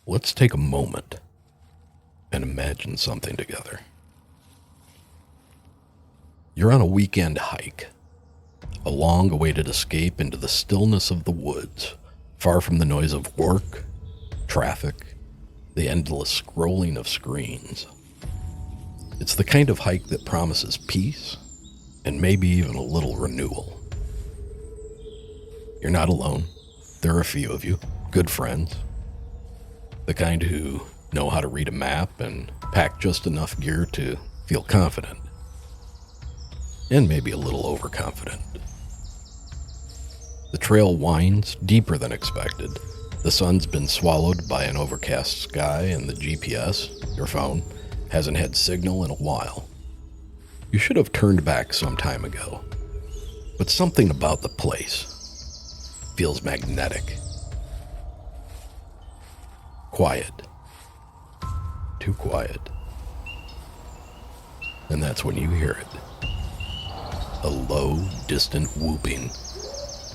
Let's take a moment and imagine something together. You're on a weekend hike, a long-awaited escape into the stillness of the woods, far from the noise of work, traffic, the endless scrolling of screens. It's the kind of hike that promises peace and maybe even a little renewal. You're not alone. There are a few of you, good friends. The kind who know how to read a map and pack just enough gear to feel confident. And maybe a little overconfident. The trail winds deeper than expected. The sun's been swallowed by an overcast sky, and the GPS, your phone, hasn't had signal in a while. You should have turned back some time ago. But something about the place feels magnetic. Quiet. Too quiet. And that's when you hear it. A low, distant whooping.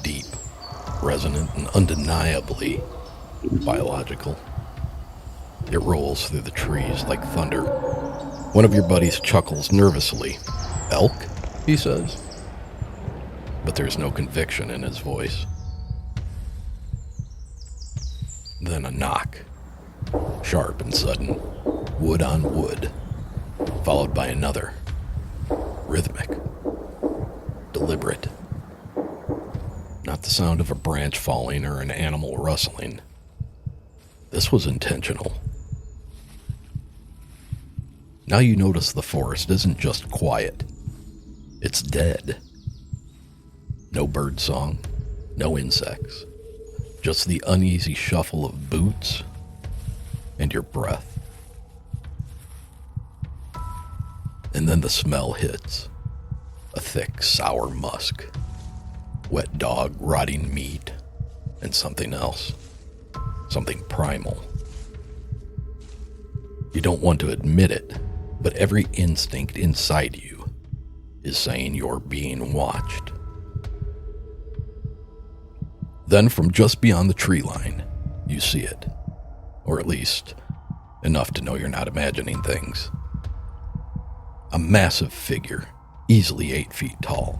Deep, resonant, and undeniably biological. It rolls through the trees like thunder. One of your buddies chuckles nervously. "Elk?" he says. But there's no conviction in his voice. Then a knock. Sharp and sudden. Wood on wood. Followed by another. Rhythmic. Deliberate. Not the sound of a branch falling or an animal rustling. This was intentional. Now you notice the forest isn't just quiet. It's dead. No bird song, no insects. Just the uneasy shuffle of boots and your breath. And then the smell hits. A thick, sour musk. Wet dog, rotting meat, and something else. Something primal. You don't want to admit it, but every instinct inside you is saying you're being watched. Then from just beyond the tree line, you see it. Or at least, enough to know you're not imagining things. A massive figure, easily 8 feet tall,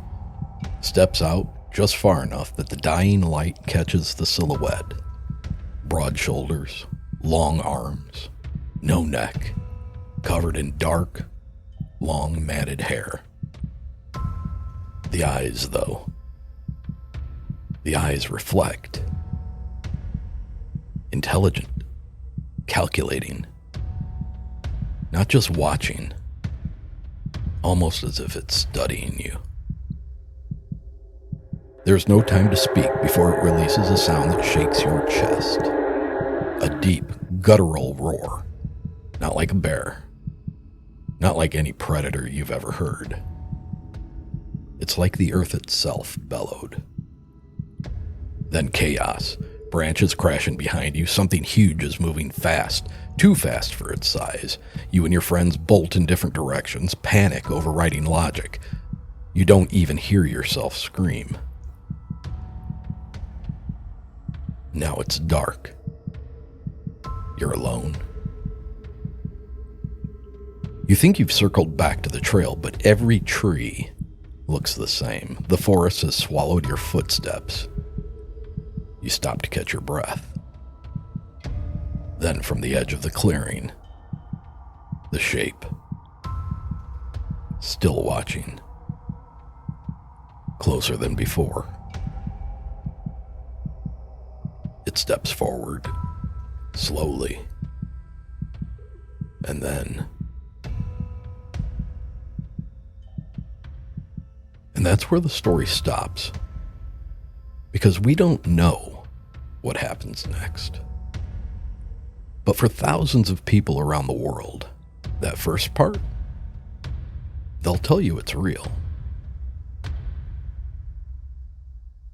steps out just far enough that the dying light catches the silhouette. Broad shoulders, long arms, no neck, covered in dark, long matted hair. The eyes, though. The eyes reflect. Intelligent, calculating, not just watching, almost as if it's studying you. There's no time to speak before it releases a sound that shakes your chest. A deep, guttural roar. Not like a bear. Not like any predator you've ever heard. It's like the earth itself bellowed. Then chaos. Branches crashing behind you. Something huge is moving fast. Too fast for its size. You and your friends bolt in different directions. Panic overriding logic. You don't even hear yourself scream. Now it's dark. You're alone. You think you've circled back to the trail, but every tree looks the same. The forest has swallowed your footsteps. You stop to catch your breath. Then from the edge of the clearing, the shape. Still watching. Closer than before. It steps forward, slowly, and then... And that's where the story stops. Because we don't know what happens next. But for thousands of people around the world, that first part, they'll tell you it's real.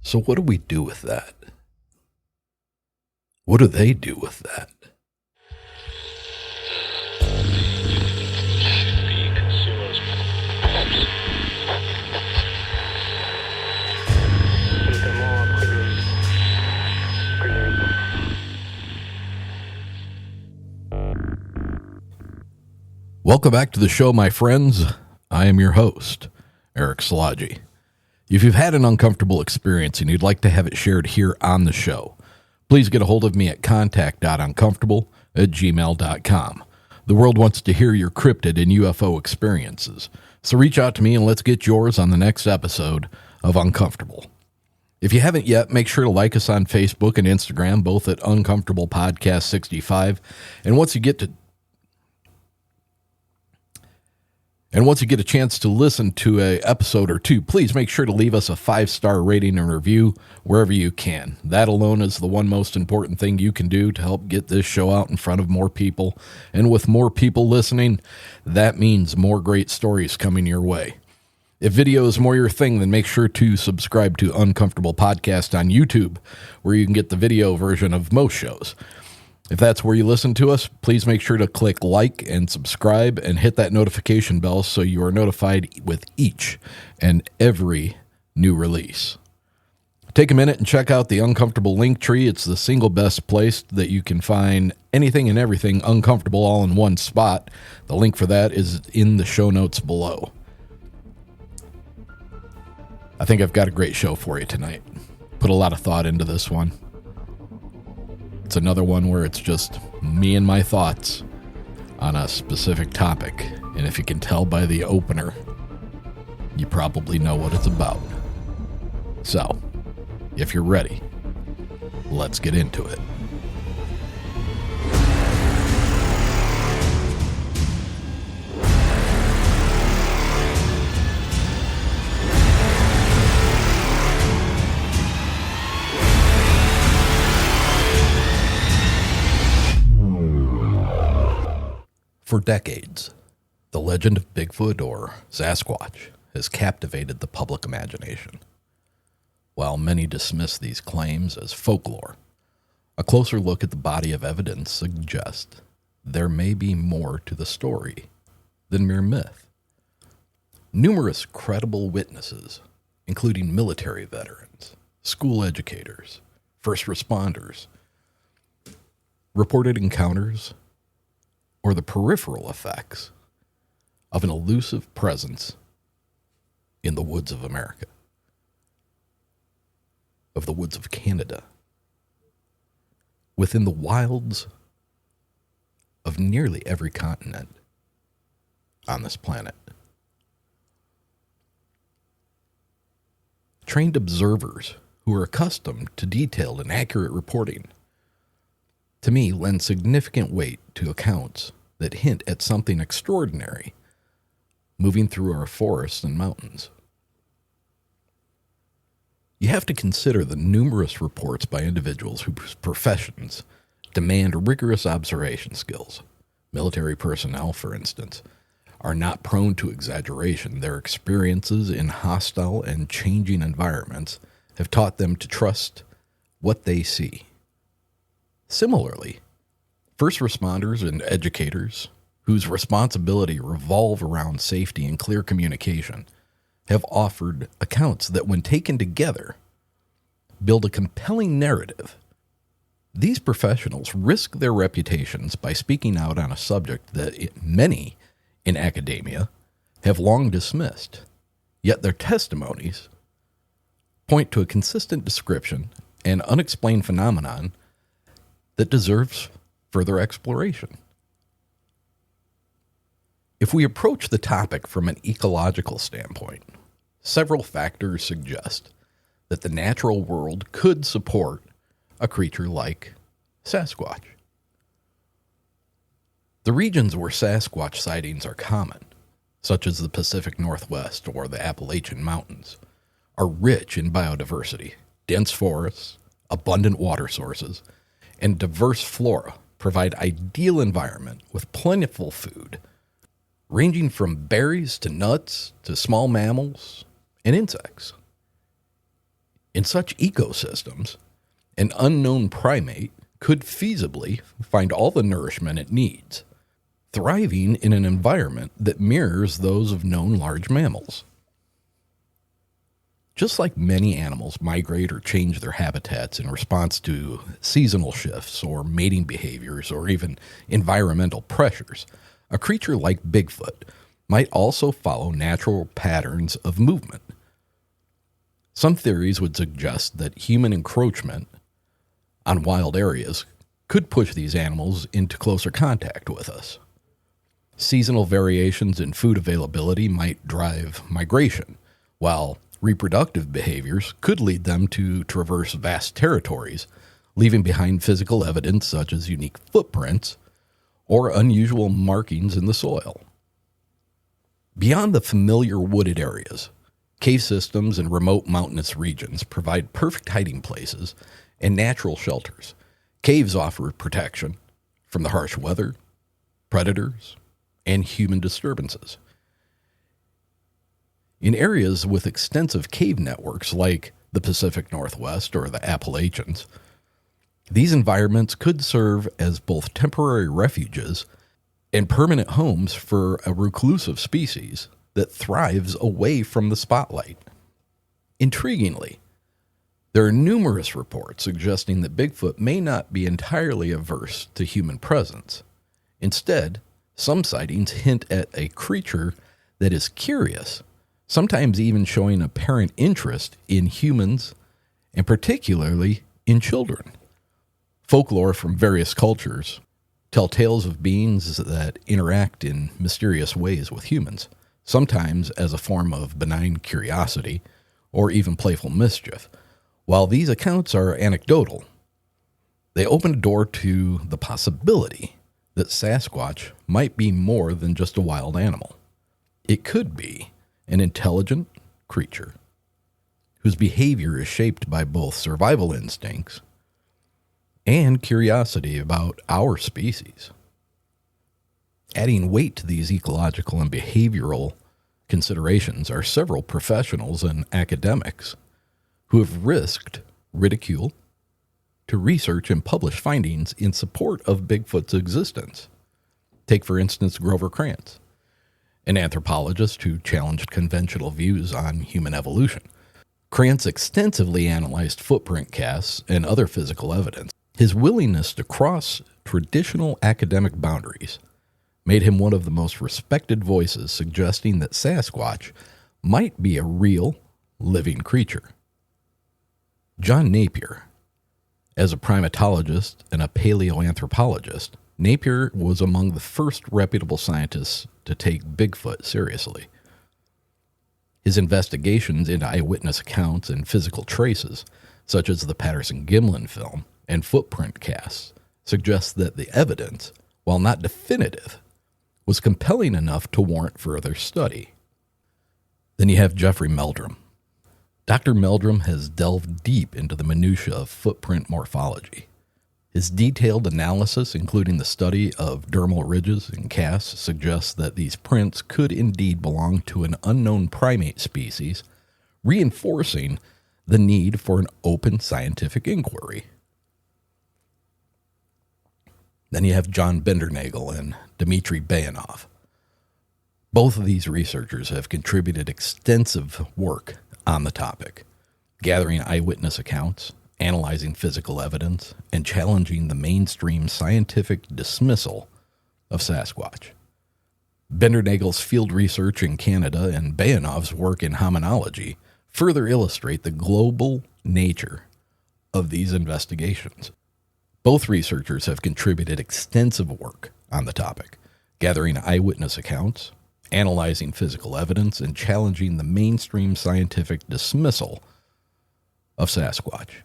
So what do we do with that? What do they do with that? Welcome back to the show, my friends. I am your host, Eric Szilagyi. If you've had an uncomfortable experience and you'd like to have it shared here on the show, please get a hold of me at contact.uncomfortable@gmail.com. The world wants to hear your cryptid and UFO experiences, so reach out to me and let's get yours on the next episode of Uncomfortable. If you haven't yet, make sure to like us on Facebook and Instagram, both at Uncomfortable Podcast 65. And once you get a chance to listen to an episode or two, please make sure to leave us a 5-star rating and review wherever you can. That alone is the one most important thing you can do to help get this show out in front of more people. And with more people listening, that means more great stories coming your way. If video is more your thing, then make sure to subscribe to Uncomfortable Podcast on YouTube, where you can get the video version of most shows. If that's where you listen to us, please make sure to click like and subscribe and hit that notification bell so you are notified with each and every new release. Take a minute and check out the Uncomfortable link tree. It's the single best place that you can find anything and everything uncomfortable all in one spot. The link for that is in the show notes below. I think I've got a great show for you tonight. Put a lot of thought into this one. It's another one where it's just me and my thoughts on a specific topic. And if you can tell by the opener, you probably know what it's about. So, if you're ready, let's get into it. For decades, the legend of Bigfoot or Sasquatch has captivated the public imagination. While many dismiss these claims as folklore, a closer look at the body of evidence suggests there may be more to the story than mere myth. Numerous credible witnesses, including military veterans, school educators, first responders, reported encounters or the peripheral effects of an elusive presence in the woods of America, of the woods of Canada, within the wilds of nearly every continent on this planet. Trained observers who are accustomed to detailed and accurate reporting, to me, lend significant weight to accounts that hint at something extraordinary moving through our forests and mountains. You have to consider the numerous reports by individuals whose professions demand rigorous observation skills. Military personnel, for instance, are not prone to exaggeration. Their experiences in hostile and changing environments have taught them to trust what they see. Similarly, first responders and educators, whose responsibility revolve around safety and clear communication, have offered accounts that, when taken together, build a compelling narrative. These professionals risk their reputations by speaking out on a subject that many in academia have long dismissed, yet their testimonies point to a consistent description and unexplained phenomenon that deserves further exploration. If we approach the topic from an ecological standpoint, several factors suggest that the natural world could support a creature like Sasquatch. The regions where Sasquatch sightings are common, such as the Pacific Northwest or the Appalachian Mountains, are rich in biodiversity. Dense forests, abundant water sources, and diverse flora provide ideal environment with plentiful food, ranging from berries to nuts to small mammals and insects. In such ecosystems, an unknown primate could feasibly find all the nourishment it needs, thriving in an environment that mirrors those of known large mammals. Just like many animals migrate or change their habitats in response to seasonal shifts or mating behaviors or even environmental pressures, A creature like Bigfoot might also follow natural patterns of movement. Some theories would suggest that human encroachment on wild areas could push these animals into closer contact with us. Seasonal variations in food availability might drive migration, while reproductive behaviors could lead them to traverse vast territories, leaving behind physical evidence such as unique footprints or unusual markings in the soil. Beyond the familiar wooded areas, cave systems and remote mountainous regions provide perfect hiding places and natural shelters. Caves offer protection from the harsh weather, predators, and human disturbances. In areas with extensive cave networks like the Pacific Northwest or the Appalachians, these environments could serve as both temporary refuges and permanent homes for a reclusive species that thrives away from the spotlight. Intriguingly, there are numerous reports suggesting that Bigfoot may not be entirely averse to human presence. Instead, some sightings hint at a creature that is curious, sometimes even showing apparent interest in humans, and particularly in children. Folklore from various cultures tell tales of beings that interact in mysterious ways with humans, sometimes as a form of benign curiosity or even playful mischief. While these accounts are anecdotal, they open a door to the possibility that Sasquatch might be more than just a wild animal. It could be an intelligent creature whose behavior is shaped by both survival instincts and curiosity about our species. Adding weight to these ecological and behavioral considerations are several professionals and academics who have risked ridicule to research and publish findings in support of Bigfoot's existence. Take, for instance, Grover Krantz, an anthropologist who challenged conventional views on human evolution. Krantz extensively analyzed footprint casts and other physical evidence. His willingness to cross traditional academic boundaries made him one of the most respected voices suggesting that Sasquatch might be a real, living creature. John Napier, as a primatologist and a paleoanthropologist, Napier was among the first reputable scientists to take Bigfoot seriously. His investigations into eyewitness accounts and physical traces, such as the Patterson-Gimlin film and footprint casts, suggest that the evidence, while not definitive, was compelling enough to warrant further study. Then you have Jeffrey Meldrum. Dr. Meldrum has delved deep into the minutiae of footprint morphology. His detailed analysis, including the study of dermal ridges and casts, suggests that these prints could indeed belong to an unknown primate species, reinforcing the need for an open scientific inquiry. Then you have John Bindernagel and Dmitry Bayanov. Both of these researchers have contributed extensive work on the topic, gathering eyewitness accounts, analyzing physical evidence, and challenging the mainstream scientific dismissal of Sasquatch. Bindernagel's field research in Canada and Bayanov's work in hominology further illustrate the global nature of these investigations. Both researchers have contributed extensive work on the topic, gathering eyewitness accounts, analyzing physical evidence, and challenging the mainstream scientific dismissal of Sasquatch.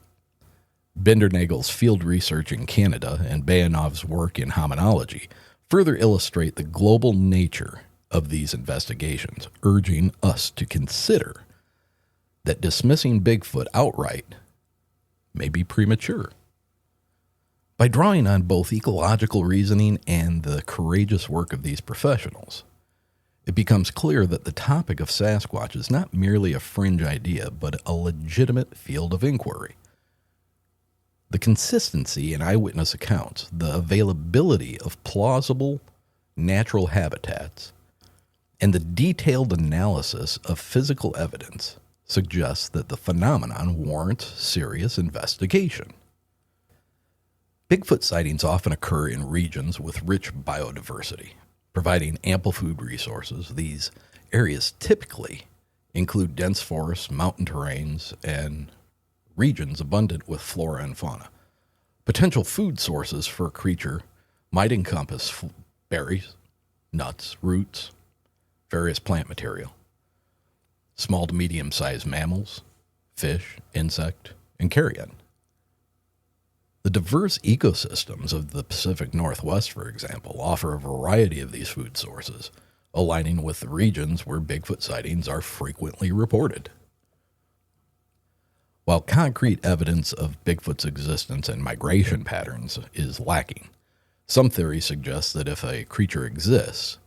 Bindernagel's field research in Canada and Bayanov's work in hominology further illustrate the global nature of these investigations, urging us to consider that dismissing Bigfoot outright may be premature. By drawing on both ecological reasoning and the courageous work of these professionals, it becomes clear that the topic of Sasquatch is not merely a fringe idea, but a legitimate field of inquiry. The consistency in eyewitness accounts, the availability of plausible natural habitats, and the detailed analysis of physical evidence suggests that the phenomenon warrants serious investigation. Bigfoot sightings often occur in regions with rich biodiversity. Providing ample food resources, these areas typically include dense forests, mountain terrains, and regions abundant with flora and fauna. Potential food sources for a creature might encompass berries, nuts, roots, various plant material, small to medium-sized mammals, fish, insect, and carrion. The diverse ecosystems of the Pacific Northwest, for example, offer a variety of these food sources, aligning with the regions where Bigfoot sightings are frequently reported. While concrete evidence of Bigfoot's existence and migration patterns is lacking, some theories suggest that if a creature exists,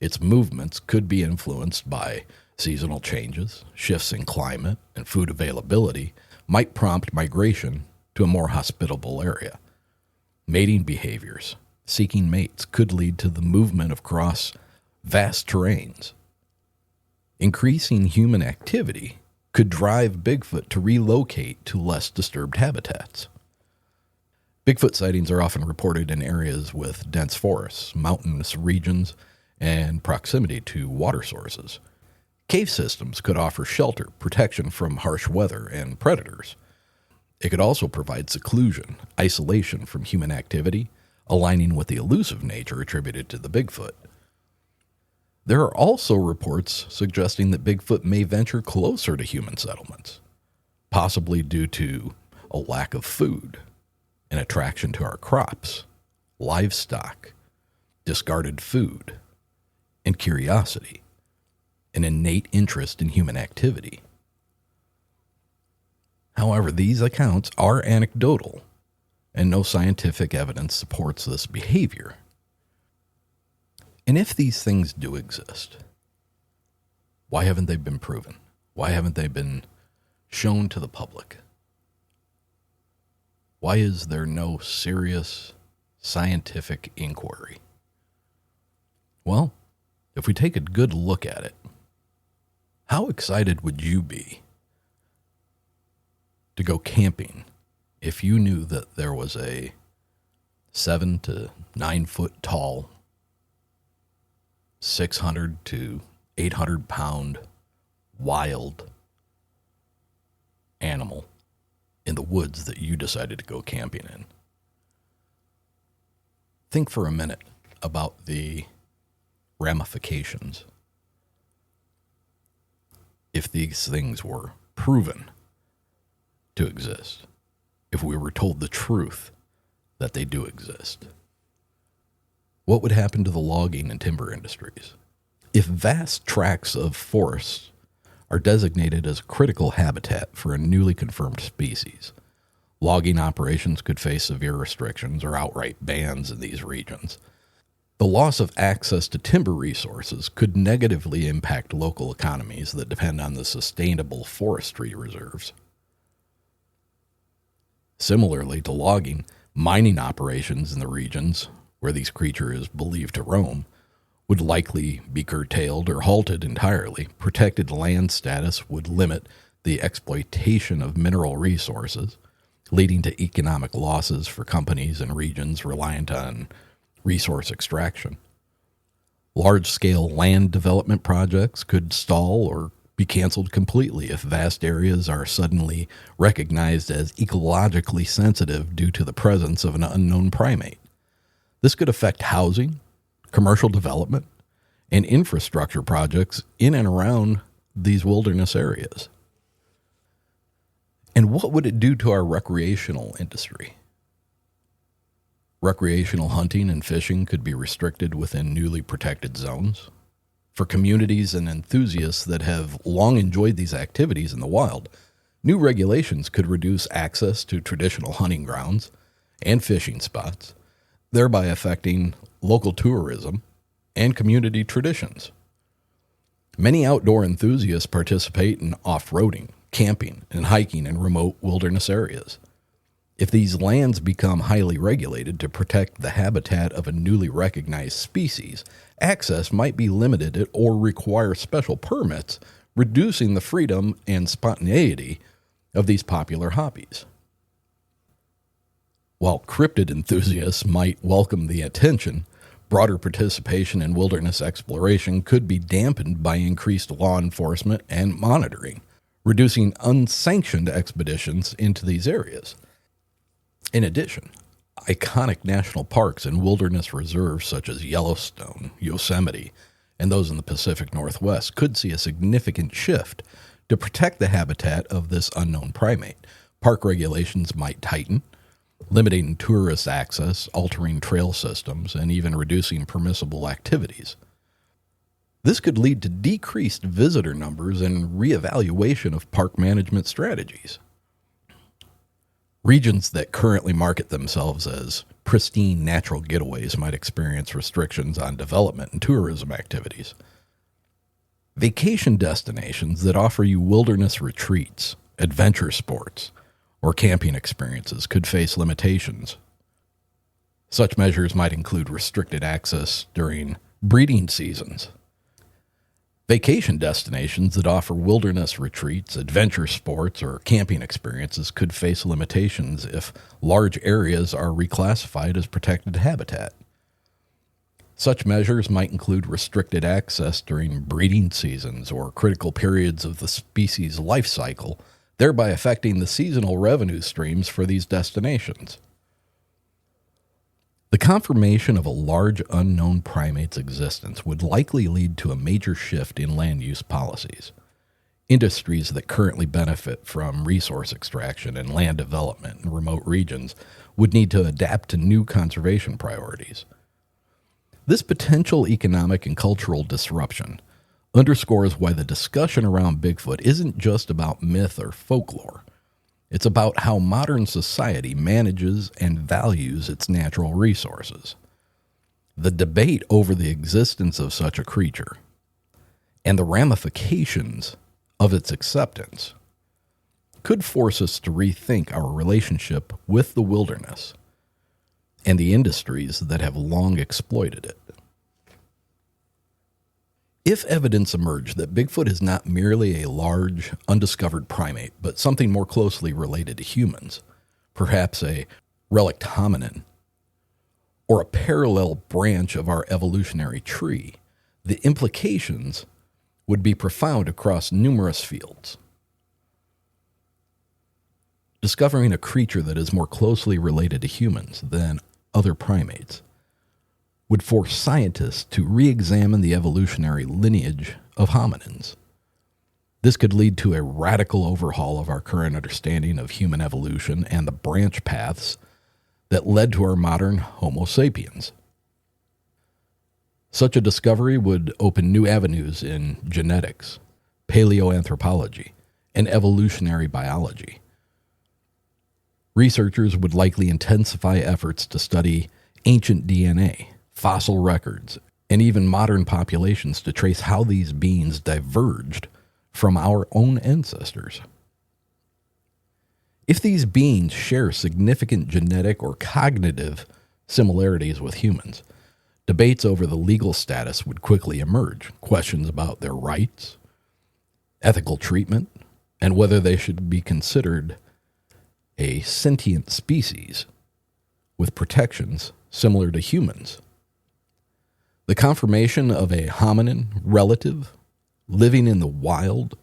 its movements could be influenced by seasonal changes, shifts in climate, and food availability might prompt migration to a more hospitable area. Mating behaviors, seeking mates, could lead to the movement across vast terrains. Increasing human activity could drive Bigfoot to relocate to less disturbed habitats. Bigfoot sightings are often reported in areas with dense forests, mountainous regions, and proximity to water sources. Cave systems could offer shelter, protection from harsh weather and predators. It could also provide seclusion, isolation from human activity, aligning with the elusive nature attributed to the Bigfoot. There are also reports suggesting that Bigfoot may venture closer to human settlements, possibly due to a lack of food, an attraction to our crops, livestock, discarded food, and curiosity, an innate interest in human activity. However, these accounts are anecdotal, and no scientific evidence supports this behavior. And if these things do exist, why haven't they been proven? Why haven't they been shown to the public? Why is there no serious scientific inquiry? Well, if we take a good look at it, how excited would you be to go camping if you knew that there was a 7 to 9 foot tall, 600 to 800 pound wild animal in the woods that you decided to go camping in? Think for a minute about the ramifications if these things were proven to exist, if we were told the truth that they do exist. What would happen to the logging and timber industries? If vast tracts of forests are designated as critical habitat for a newly confirmed species, logging operations could face severe restrictions or outright bans in these regions. The loss of access to timber resources could negatively impact local economies that depend on the sustainable forestry reserves. Similarly to logging, mining operations in the regions where these creatures is believed to roam would likely be curtailed or halted entirely. Protected land status would limit the exploitation of mineral resources, leading to economic losses for companies and regions reliant on resource extraction. Large-scale land development projects could stall or be canceled completely if vast areas are suddenly recognized as ecologically sensitive due to the presence of an unknown primate. This could affect housing, commercial development, and infrastructure projects in and around these wilderness areas. And what would it do to our recreational industry? Recreational hunting and fishing could be restricted within newly protected zones. For communities and enthusiasts that have long enjoyed these activities in the wild, new regulations could reduce access to traditional hunting grounds and fishing spots, thereby affecting local tourism and community traditions. Many outdoor enthusiasts participate in off-roading, camping, and hiking in remote wilderness areas. If these lands become highly regulated to protect the habitat of a newly recognized species, access might be limited or require special permits, reducing the freedom and spontaneity of these popular hobbies. While cryptid enthusiasts might welcome the attention, Broader participation in wilderness exploration could be dampened by increased law enforcement and monitoring, reducing unsanctioned expeditions into these areas. In addition, iconic national parks and wilderness reserves such as Yellowstone, Yosemite, and those in the Pacific Northwest could see a significant shift to protect the habitat of this unknown primate. Park regulations might tighten, limiting tourist access, altering trail systems, and even reducing permissible activities. This could lead to decreased visitor numbers and reevaluation of park management strategies. Regions that currently market themselves as pristine natural getaways might experience restrictions on development and tourism activities. Vacation destinations that offer you wilderness retreats, adventure sports, or camping experiences could face limitations. Such measures might include restricted access during breeding seasons. Vacation destinations that offer wilderness retreats, adventure sports, or camping experiences could face limitations if large areas are reclassified as protected habitat. Such measures might include restricted access during breeding seasons or critical periods of the species' life cycle, thereby affecting the seasonal revenue streams for these destinations. The confirmation of a large unknown primate's existence would likely lead to a major shift in land use policies. Industries that currently benefit from resource extraction and land development in remote regions would need to adapt to new conservation priorities. This potential economic and cultural disruption underscores why the discussion around Bigfoot isn't just about myth or folklore. It's about how modern society manages and values its natural resources. The debate over the existence of such a creature and the ramifications of its acceptance could force us to rethink our relationship with the wilderness and the industries that have long exploited it. If evidence emerged that Bigfoot is not merely a large, undiscovered primate, but something more closely related to humans, perhaps a relict hominin, or a parallel branch of our evolutionary tree, the implications would be profound across numerous fields. Discovering a creature that is more closely related to humans than other primates would force scientists to re-examine the evolutionary lineage of hominins. This could lead to a radical overhaul of our current understanding of human evolution and the branch paths that led to our modern Homo sapiens. Such a discovery would open new avenues in genetics, paleoanthropology, and evolutionary biology. Researchers would likely intensify efforts to study ancient DNA, fossil records, and even modern populations to trace how these beings diverged from our own ancestors. If these beings share significant genetic or cognitive similarities with humans, debates over the legal status would quickly emerge. Questions about their rights, ethical treatment, and whether they should be considered a sentient species with protections similar to humans. The confirmation of a hominin relative living in the wild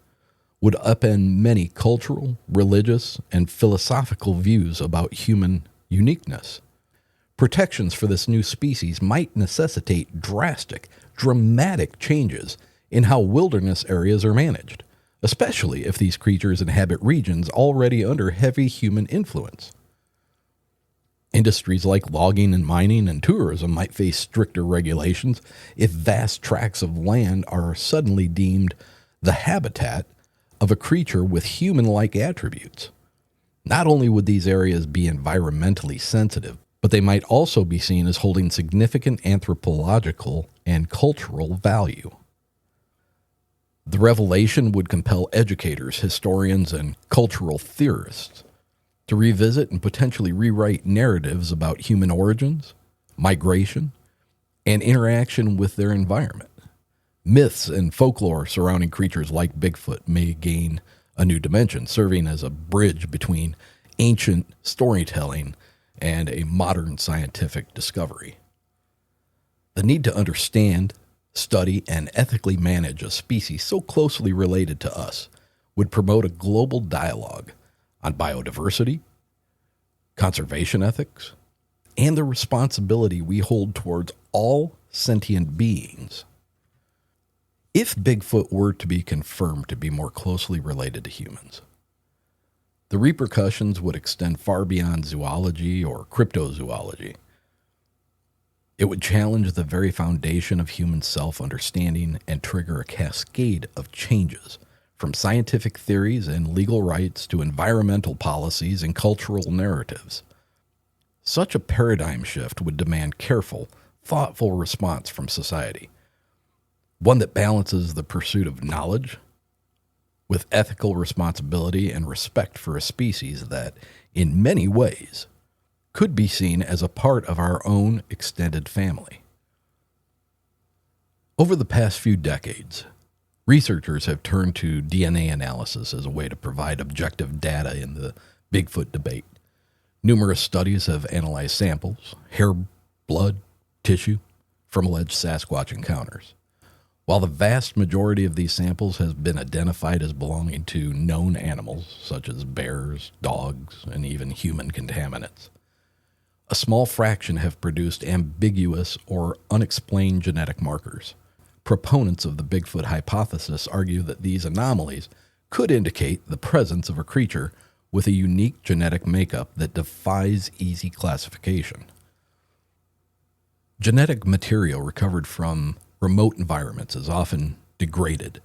would upend many cultural, religious, and philosophical views about human uniqueness. Protections for this new species might necessitate dramatic changes in how wilderness areas are managed, especially if these creatures inhabit regions already under heavy human influence. Industries like logging and mining and tourism might face stricter regulations if vast tracts of land are suddenly deemed the habitat of a creature with human-like attributes. Not only would these areas be environmentally sensitive, but they might also be seen as holding significant anthropological and cultural value. The revelation would compel educators, historians, and cultural theorists to revisit and potentially rewrite narratives about human origins, migration, and interaction with their environment. Myths and folklore surrounding creatures like Bigfoot may gain a new dimension, serving as a bridge between ancient storytelling and a modern scientific discovery. The need to understand, study, and ethically manage a species so closely related to us would promote a global dialogue on biodiversity, conservation ethics, and the responsibility we hold towards all sentient beings. If Bigfoot were to be confirmed to be more closely related to humans, the repercussions would extend far beyond zoology or cryptozoology. It would challenge the very foundation of human self-understanding and trigger a cascade of changes, from scientific theories and legal rights to environmental policies and cultural narratives. Such a paradigm shift would demand careful, thoughtful response from society, one that balances the pursuit of knowledge with ethical responsibility and respect for a species that, in many ways, could be seen as a part of our own extended family. Over the past few decades, researchers have turned to DNA analysis as a way to provide objective data in the Bigfoot debate. Numerous studies have analyzed samples, hair, blood, tissue, from alleged Sasquatch encounters. While the vast majority of these samples has been identified as belonging to known animals, such as bears, dogs, and even human contaminants, a small fraction have produced ambiguous or unexplained genetic markers. Proponents of the Bigfoot hypothesis argue that these anomalies could indicate the presence of a creature with a unique genetic makeup that defies easy classification. Genetic material recovered from remote environments is often degraded,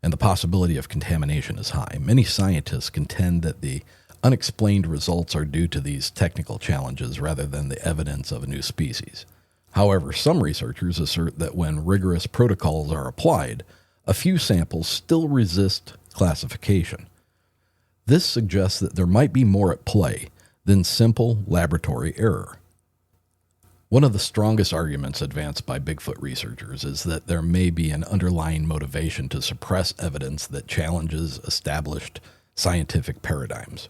and the possibility of contamination is high. Many scientists contend that the unexplained results are due to these technical challenges rather than the evidence of a new species. However, some researchers assert that when rigorous protocols are applied, a few samples still resist classification. This suggests that there might be more at play than simple laboratory error. One of the strongest arguments advanced by Bigfoot researchers is that there may be an underlying motivation to suppress evidence that challenges established scientific paradigms.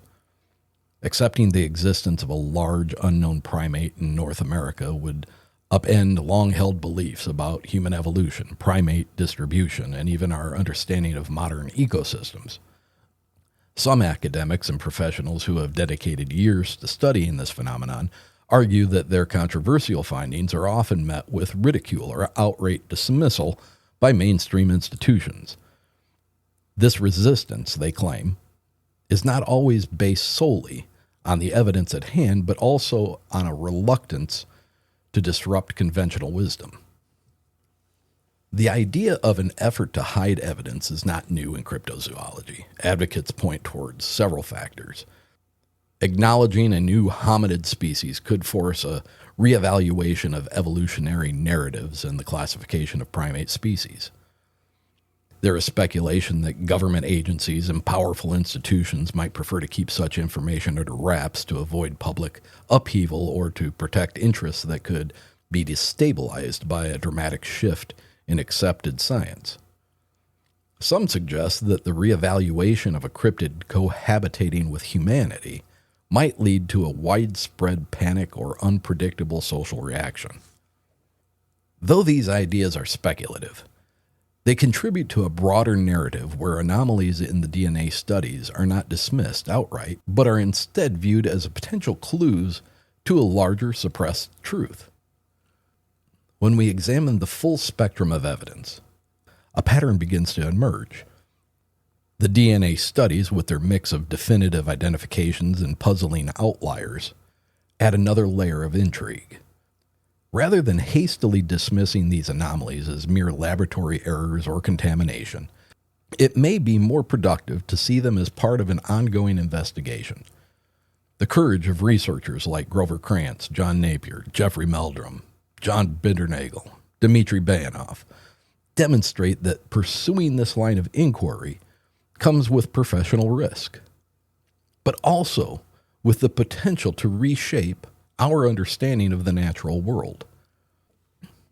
Accepting the existence of a large unknown primate in North America would upend long-held beliefs about human evolution, primate distribution, and even our understanding of modern ecosystems. Some academics and professionals who have dedicated years to studying this phenomenon argue that their controversial findings are often met with ridicule or outright dismissal by mainstream institutions. This resistance, they claim, is not always based solely on the evidence at hand, but also on a reluctance to disrupt conventional wisdom. The idea of an effort to hide evidence is not new in cryptozoology. Advocates point towards several factors. Acknowledging a new hominid species could force a reevaluation of evolutionary narratives and the classification of primate species. There is speculation that government agencies and powerful institutions might prefer to keep such information under wraps to avoid public upheaval or to protect interests that could be destabilized by a dramatic shift in accepted science. Some suggest that the reevaluation of a cryptid cohabitating with humanity might lead to a widespread panic or unpredictable social reaction. Though these ideas are speculative, they contribute to a broader narrative where anomalies in the DNA studies are not dismissed outright, but are instead viewed as potential clues to a larger suppressed truth. When we examine the full spectrum of evidence, a pattern begins to emerge. The DNA studies, with their mix of definitive identifications and puzzling outliers, add another layer of intrigue. Rather than hastily dismissing these anomalies as mere laboratory errors or contamination, it may be more productive to see them as part of an ongoing investigation. The courage of researchers like Grover Krantz, John Napier, Jeffrey Meldrum, John Bindernagel, Dmitry Bayanov demonstrate that pursuing this line of inquiry comes with professional risk, but also with the potential to reshape our understanding of the natural world.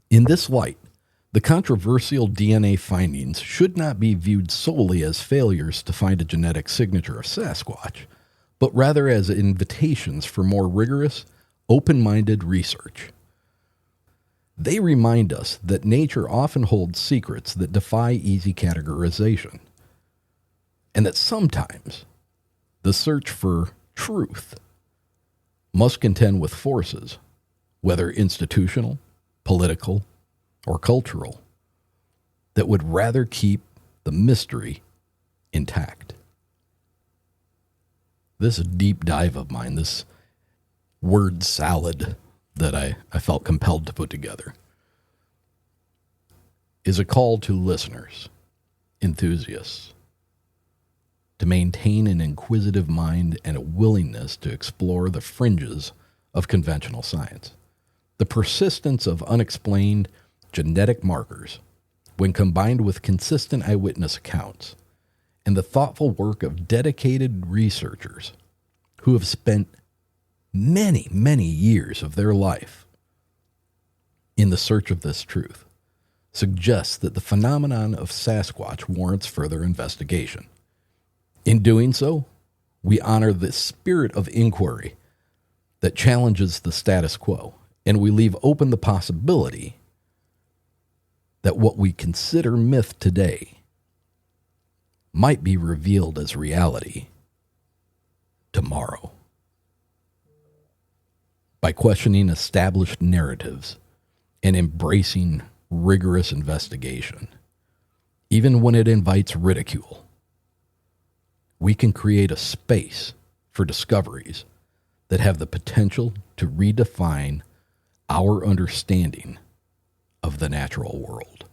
In this light, the controversial DNA findings should not be viewed solely as failures to find a genetic signature of Sasquatch, but rather as invitations for more rigorous, open-minded research. They remind us that nature often holds secrets that defy easy categorization, and that sometimes the search for truth must contend with forces, whether institutional, political, or cultural, that would rather keep the mystery intact. This deep dive of mine, this word salad that I felt compelled to put together, is a call to listeners, enthusiasts, to maintain an inquisitive mind and a willingness to explore the fringes of conventional science. The persistence of unexplained genetic markers, when combined with consistent eyewitness accounts, and the thoughtful work of dedicated researchers who have spent many, many years of their life in the search of this truth, suggests that the phenomenon of Sasquatch warrants further investigation. In doing so, we honor the spirit of inquiry that challenges the status quo, and we leave open the possibility that what we consider myth today might be revealed as reality tomorrow. By questioning established narratives and embracing rigorous investigation, even when it invites ridicule, we can create a space for discoveries that have the potential to redefine our understanding of the natural world.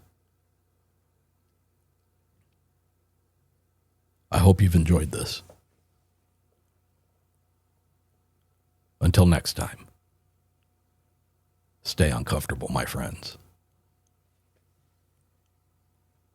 I hope you've enjoyed this. Until next time, stay uncomfortable, my friends.